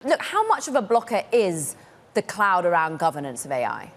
Look, how much of a blocker is the cloud around governance of AI?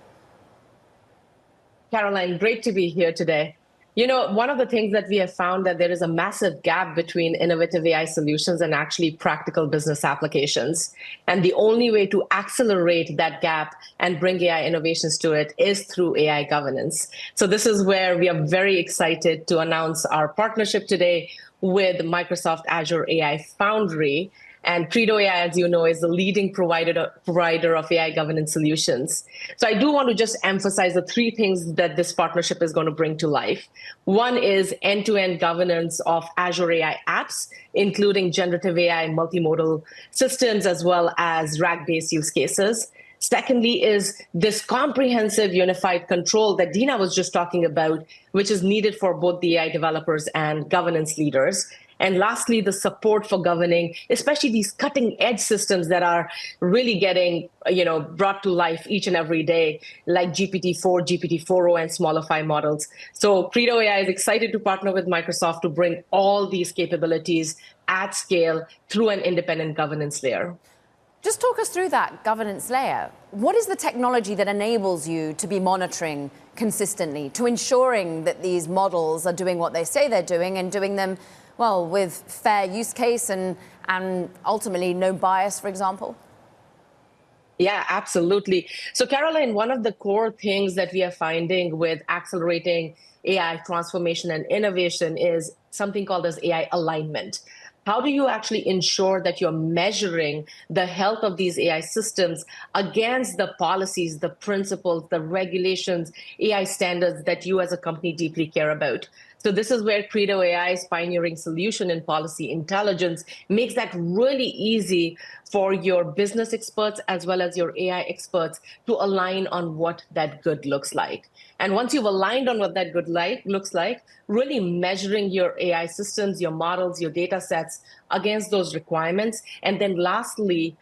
Caroline, great to be here today. You know, one of the things that we have found that there is a massive gap between innovative AI solutions and actually practical business applications. And the only way to accelerate that gap and bring AI innovations to it is through AI governance. So this is where we are very excited to announce our partnership today with Microsoft Azure AI Foundry. And Credo AI, as you know, is the leading provider of AI governance solutions. So I do want to just emphasize the three things that this partnership is going to bring to life. One is end-to-end governance of Azure AI apps, including generative AI multimodal systems, as well as RAG-based use cases. Secondly is this comprehensive unified control that Dina was just talking about, which is needed for both the AI developers and governance leaders. And lastly, the support for governing, especially these cutting edge systems that are really getting, brought to life each and every day, like GPT-4, GPT-4o, and smaller 5 models. So Credo AI is excited to partner with Microsoft to bring all these capabilities at scale through an independent governance layer. Just talk us through that governance layer. What is the technology that enables you to be monitoring consistently, to ensuring that these models are doing what they say they're doing and doing them, well, with fair use case and ultimately no bias, for example? Yeah, absolutely. So Caroline, one of the core things that we are finding with accelerating AI transformation and innovation is something called as AI alignment. How do you actually ensure that you're measuring the health of these AI systems against the policies, the principles, the regulations, AI standards that you as a company deeply care about? So this is where Credo AI's pioneering solution in policy intelligence makes that really easy for your business experts as well as your AI experts to align on what that good looks like. And once you've aligned on what that good looks like, really measuring your AI systems, your models, your data sets against those requirements. And then lastly,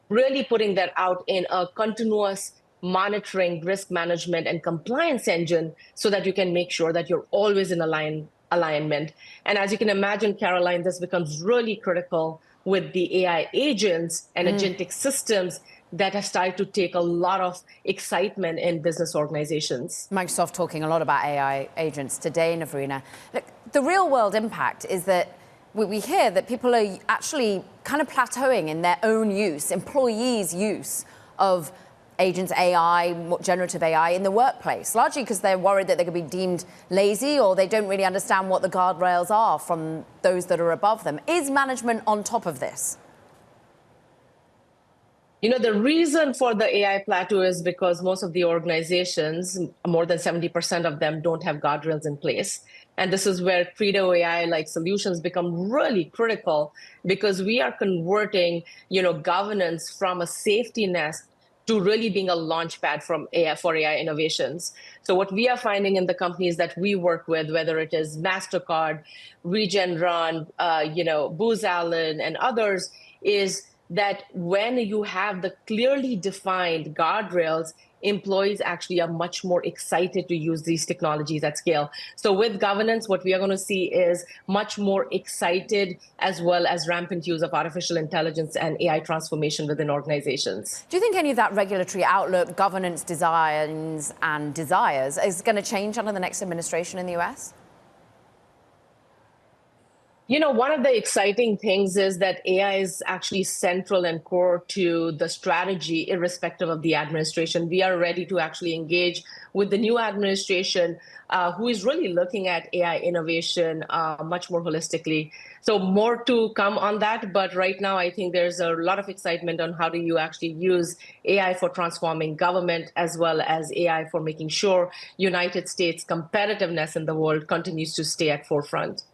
really putting that out in a continuous monitoring, risk management, and compliance engine so that you can make sure that you're always in alignment. And as you can imagine, Caroline, this becomes really critical with the AI agents and agentic systems that have started to take a lot of excitement in business organizations. Microsoft talking a lot about AI agents today, Navrina. Look, the real world impact is that we hear that people are actually kind of plateauing in their own use, employees' use of agents, AI, generative AI in the workplace, largely because they're worried that they could be deemed lazy or they don't really understand what the guardrails are from those that are above them. Is management on top of this? You know, the reason for the AI plateau is because most of the organizations, more than 70% of them, don't have guardrails in place. And this is where Credo AI-like solutions become really critical because we are converting, governance from a safety nest to really being a launch pad for AI innovations. So what we are finding in the companies that we work with, whether it is MasterCard, Regeneron, Booz Allen, and others, is that when you have the clearly defined guardrails, employees actually are much more excited to use these technologies at scale. So with governance, what we are going to see is much more excited as well as rampant use of artificial intelligence and AI transformation within organizations. Do you think any of that regulatory outlook, governance designs and desires is going to change under the next administration in the US? You know, one of the exciting things is that AI is actually central and core to the strategy, irrespective of the administration. We are ready to actually engage with the new administration, who is really looking at AI innovation much more holistically. So more to come on that. But right now, I think there's a lot of excitement on how do you actually use AI for transforming government, as well as AI for making sure United States competitiveness in the world continues to stay at forefront.